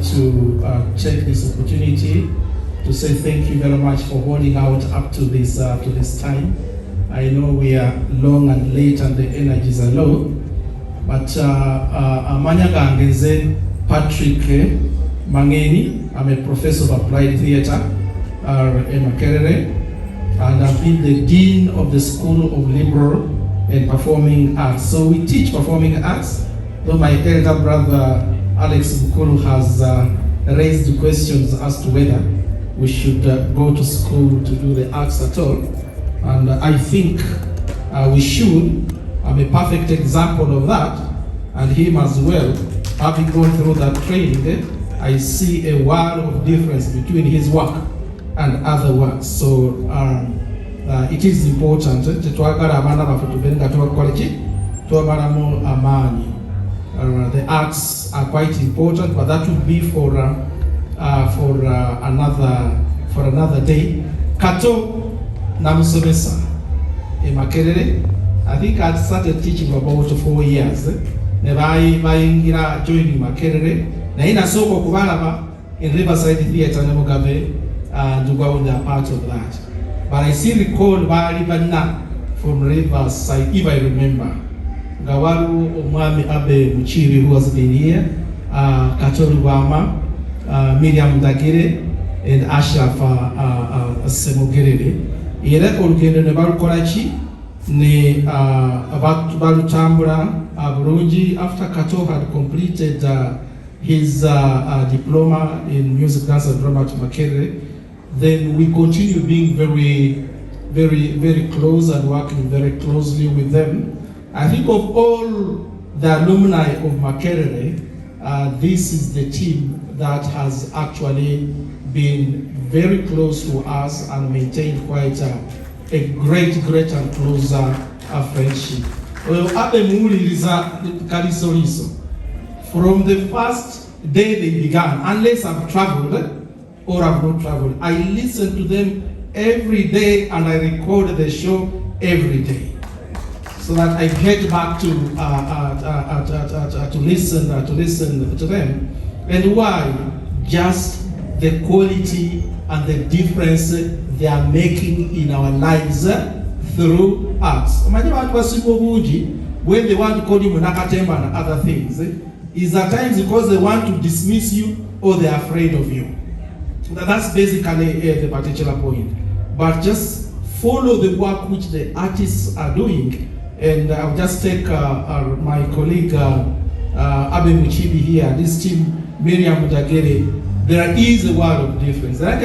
to take this opportunity to say thank you very much for holding out up to this time. I know we are long and late and the energies are low, but amanya gange Patrick Mangeni. I'm a professor of applied theatre in Makerere, and I've been the dean of the School of Liberal and Performing Arts. So we teach performing arts, though my elder brother Alex Bukulu has raised questions as to whether we should go to school to do the arts at all. And I think we should. I'm a perfect example of that, and him as well. Having gone through that training, I see a world of difference between his work and other works. So it is important to twagala abana bafu tubenga tubakoleki twabalamu amani. The arts are quite important, but that will be for another day. Kato Lubwama Eyamuyigiriza. I think I started teaching about 4 years. Never I joining Makerere. Na ina soko kubalaba in Riverside Theatre na Mugabe, and they are part of that. But I still recall Bali Banna from Riverside, if I remember. Gawaru Omwami Abe Muchiri, who has been here, Kato Lubwama, Miriam Dagire, and Ashraf Semogerere. Ere olugendo ne balukolachi ne balutambula bulungi. After Kato had completed his diploma in music, dance and drama at Makerere, then we continued being very close and working very closely with them. I think of all the alumni of Makerere, this is the team that has actually been very close to us and maintained quite a great and closer friendship. Well, from the first day they began, unless I've traveled or I've not traveled, I listen to them every day and I record the show every day, so that I get back to listen to them. And why? Just the quality and the difference they are making in our lives through arts. When they want to call you Munakatemba and other things, is at times because they want to dismiss you or they are afraid of you. That's basically the particular point. But just follow the work which the artists are doing. And I'll just take my colleague Abe Muchibi here, this team, Miriam Dagere. There is a world of difference. That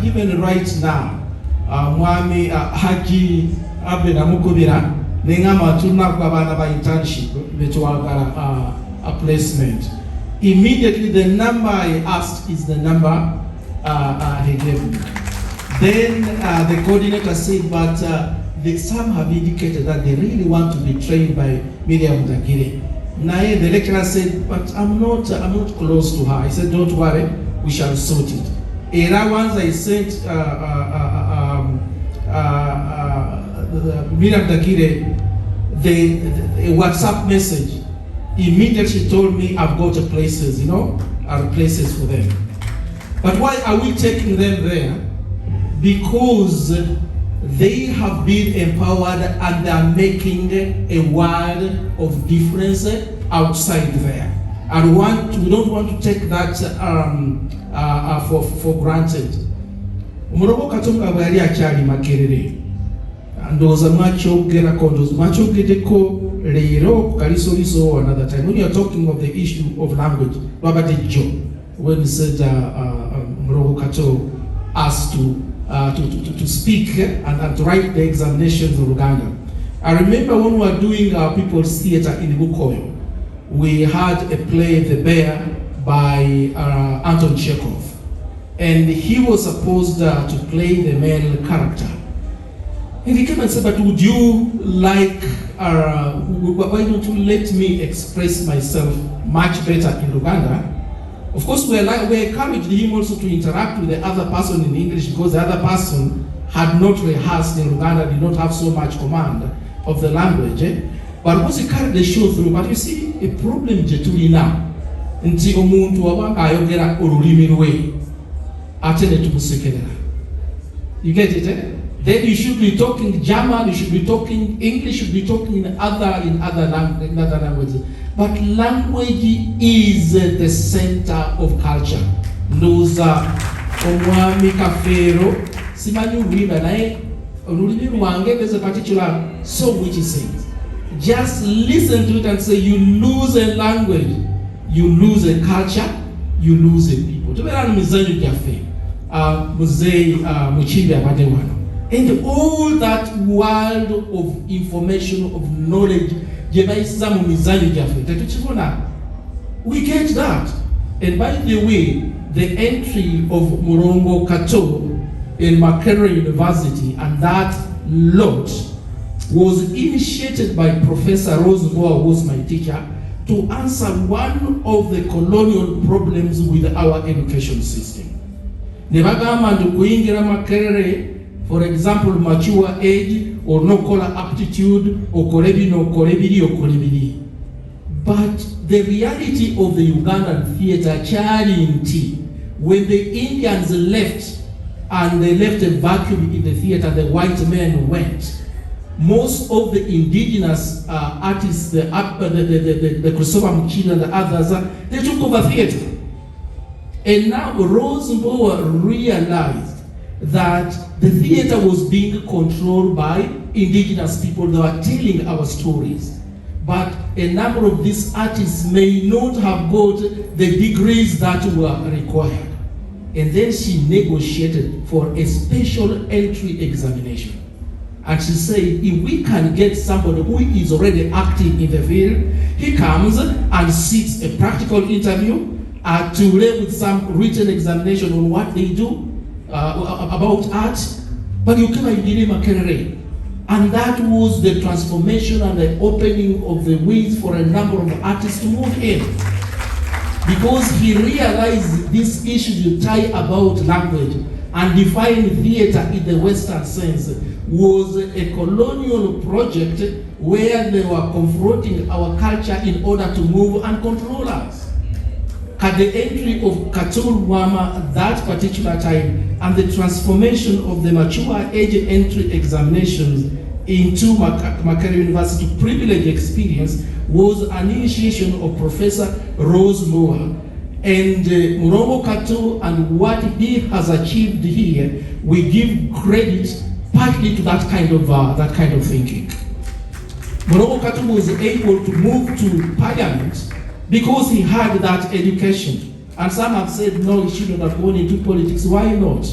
even right now, Mwami Haji Abe Namukubira, Nengama Tunakabana by internship, a placement. Immediately the number I asked is the number he gave me. Then the coordinator said, but some have indicated that they really want to be trained by Miriam Dagire. Nae, the lecturer said, but I'm not close to her. I said, don't worry, we shall sort it. Era once I sent Miriam Dagire a WhatsApp message. Immediately she told me, I've got places, places for them. But why are we taking them there? Because they have been empowered and they are making a world of difference outside there. And we don't want to take that for granted. Umurobo Katonga bwali akyali Makerere. Ndowooza mwakyogedeko leero ku kalisoliso another time. When you are talking of the issue of language, Babade Joe, when he said Umurobo Kato asked to speak and to write the examinations of Uganda. I remember when we were doing our People's Theatre in Bukoyo, we had a play, The Bear, by Anton Chekhov. And he was supposed to play the male character. And he came and said, but would you like, why don't you let me express myself much better in Uganda? Of course, we encouraged him also to interact with the other person in English, because the other person had not rehearsed in Uganda, did not have so much command of the language. But once he carried the show through, but you see, a problem Jetuli now. nti omuntu wabanga ayogera olulimi lwe ate ne tumusekerera. You get it, eh? Then you should be talking German, you should be talking English, you should be talking in other languages. But language is the center of culture. Ndoza omwami Kafero simanyi ulwimba naye olulimi lwange, there's a particular song which he sings. Just listen to it and say, you lose a language, you lose a culture, you lose a people. Tubera mizanyo gyaffe Muzei Muchimbi abadde wano. And all that world of information, of knowledge, we get that. And by the way, the entry of Murongo Kato in Makerere University and that lot was initiated by Professor Rose Moore, who was my teacher, to answer one of the colonial problems with our education system. Nebagamba nti kuyingira Makerere, for example, mature age, or no color aptitude, or kolebiri. But the reality of the Ugandan theatre, when the Indians left, and they left a vacuum in the theatre, the white men went. Most of the indigenous artists, the Christopher Muchina and the others, they took over theatre. And now Rose Moore realized that the theatre was being controlled by indigenous people. They were telling our stories. But a number of these artists may not have got the degrees that were required. And then she negotiated for a special entry examination. And she said, if we can get somebody who is already active in the field, he comes and sits a practical interview to lay with some written examination on what they do about art, but you cannot give him a career. And that was the transformation and the opening of the ways for a number of artists to move in. Because he realized these issues you tie about language and define theater in the Western sense was a colonial project where they were confronting our culture in order to move and control us. At the entry of Kato Lubwama at that particular time and the transformation of the mature age entry examinations into Makerere University privilege experience was an initiation of Professor Rose Moore. And Murongo Kato and what he has achieved here, we give credit partly to that kind of thinking. Murongo Kato was able to move to Parliament because he had that education. And some have said, no, he shouldn't have gone into politics. Why not?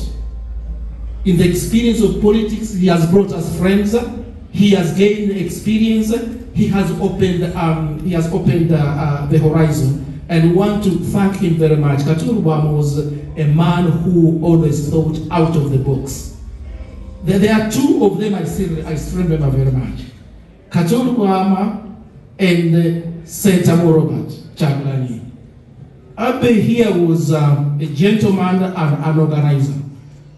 In the experience of politics, he has brought us friends. He has gained experience. He has opened the horizon. And we want to thank him very much. Kato Lubwama was a man who always thought out of the box. There are two of them I still remember very much. Kato Lubwama and Senator Robert Chaglani. Abe here was a gentleman and an organizer.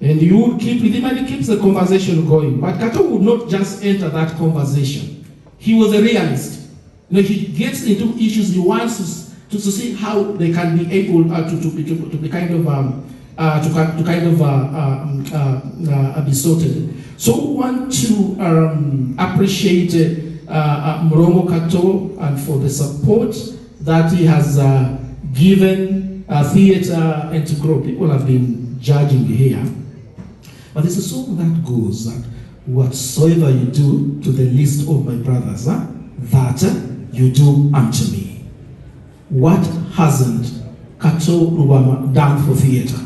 And you would keep with him and he keeps the conversation going. But Kato would not just enter that conversation. He was a realist. He gets into issues, he wants to see how they can be able to be kind of be sorted. So we want to appreciate Murongo Kato and for the support that he has given theatre and to grow. People have been judging here. But there's a song that goes that whatsoever you do to the least of my brothers, that you do unto me. What hasn't Kato Lubwama done for theatre?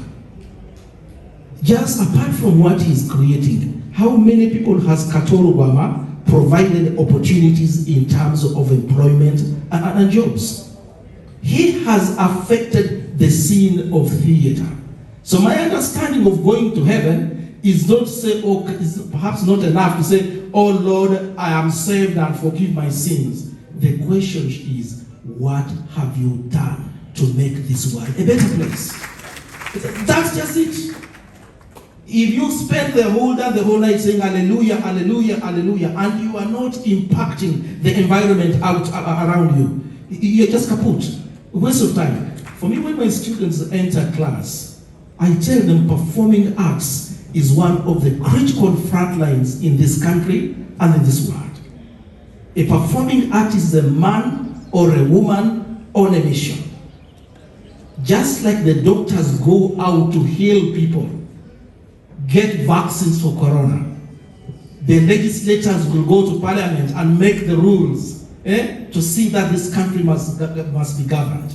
Just apart from what he's creating, how many people has Kato Lubwama provided opportunities in terms of employment and jobs? He has affected the scene of theatre. So my understanding of going to heaven is not to say, oh, is perhaps not enough to say, oh Lord, I am saved and forgive my sins. The question is, what have you done to make this world a better place? That's just it. If you spend the whole night saying hallelujah, hallelujah, hallelujah, and you are not impacting the environment out around you, you're just kaput. Waste of time. For me, when my students enter class, I tell them performing arts is one of the critical front lines in this country and in this world. A performing artist is a man or a woman on a mission. Just like the doctors go out to heal people, get vaccines for corona, the legislators will go to parliament and make the rules to see that this country must be governed.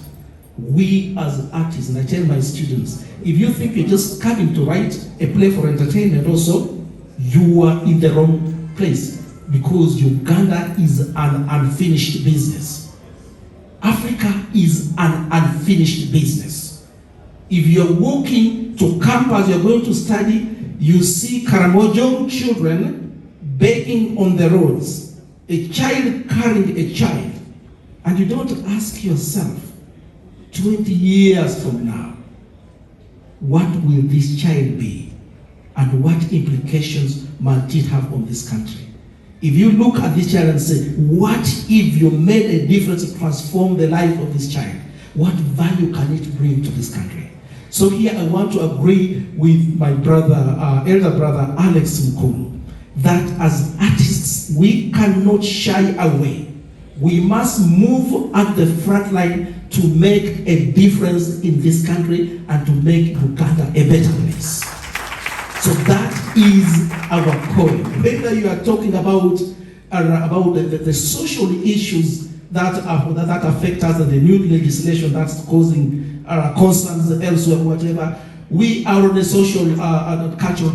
We as artists, and I tell my students, if you think you're just coming to write a play for entertainment also, you are in the wrong place, because Uganda is an unfinished business. Africa is an unfinished business. If you're walking to campus, you're going to study, you see Karamojo children begging on the roads, a child carrying a child, and you don't ask yourself, 20 years from now, what will this child be? And what implications might it have on this country? If you look at this child and say, what if you made a difference to transform the life of this child? What value can it bring to this country? So here I want to agree with my brother, elder brother, Alex Mkulu, that as artists, we cannot shy away. We must move at the front line to make a difference in this country and to make Uganda a better place. So that is our calling. Whether you are talking about the social issues that affect us and the new legislation that's causing concerns elsewhere, whatever, we are on the social and cultural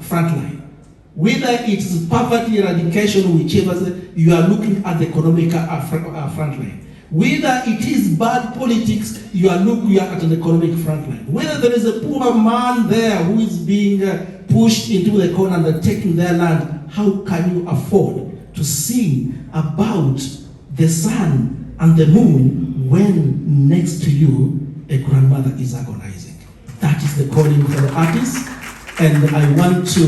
front line. Whether it's poverty eradication, whichever, you are looking at the economic front line. Whether it is bad politics, you are looking at an economic front line. Whether there is a poor man there who is being pushed into the corner and they're taking their land, how can you afford to sing about the sun and the moon when next to you a grandmother is agonizing? That is the calling for the artists. And I want to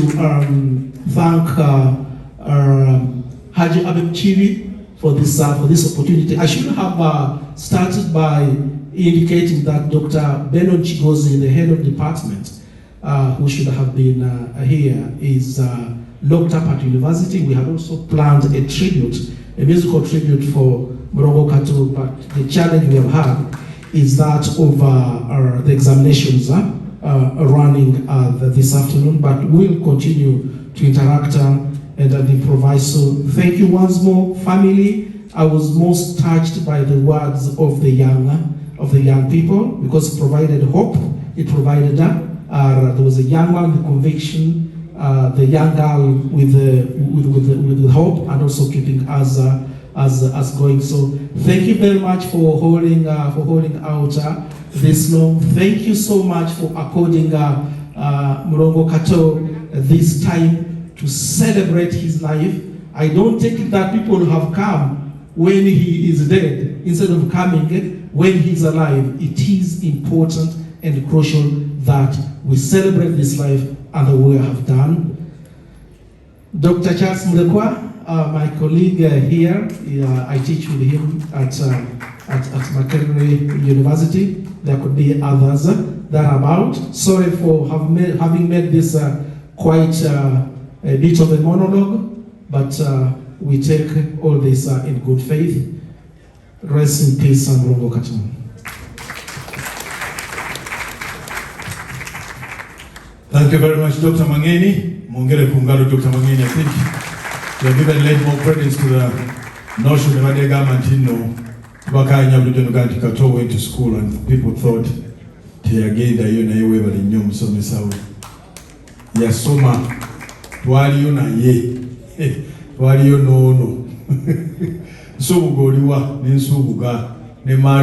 thank Haji Abeb Chibi for this opportunity. I should have started by indicating that Dr. Benon Chigozi, the head of department, who should have been here, is locked up at university. We had also planned a tribute, a musical tribute for Murongo Kato, but the challenge we have had is that of the examinations running this afternoon, but we'll continue to interact and improvise. So thank you once more, family. I was most touched by the words of the young people, because it provided hope. It provided there was a young man with conviction, the young girl with hope, and also keeping us going. So thank you very much for holding out this long. Thank you so much for according Murongo Kato this time to celebrate his life. I don't take it that people have come when he is dead instead of coming when he's alive. It is important and crucial that we celebrate this life and the way I have done. Dr. Charles Mulekwa, my colleague here, I teach with him at Makerere University. There could be others that are about. Sorry for having made this quite a bit of a monologue, but we take all this in good faith. Rest in peace, and Murongo Kato. Thank you very much, Dr. Mangeni. Mongere Kungalo, Dr. Mangeni. I think you have given late more credits to the notion of the government, you know. Kato went to school and people thought Tiagenda yona yewe bali nnyo Omusomesa we yasoma twaliyo naye twaliyo noono nsubuga oliwa n'ensubuga ne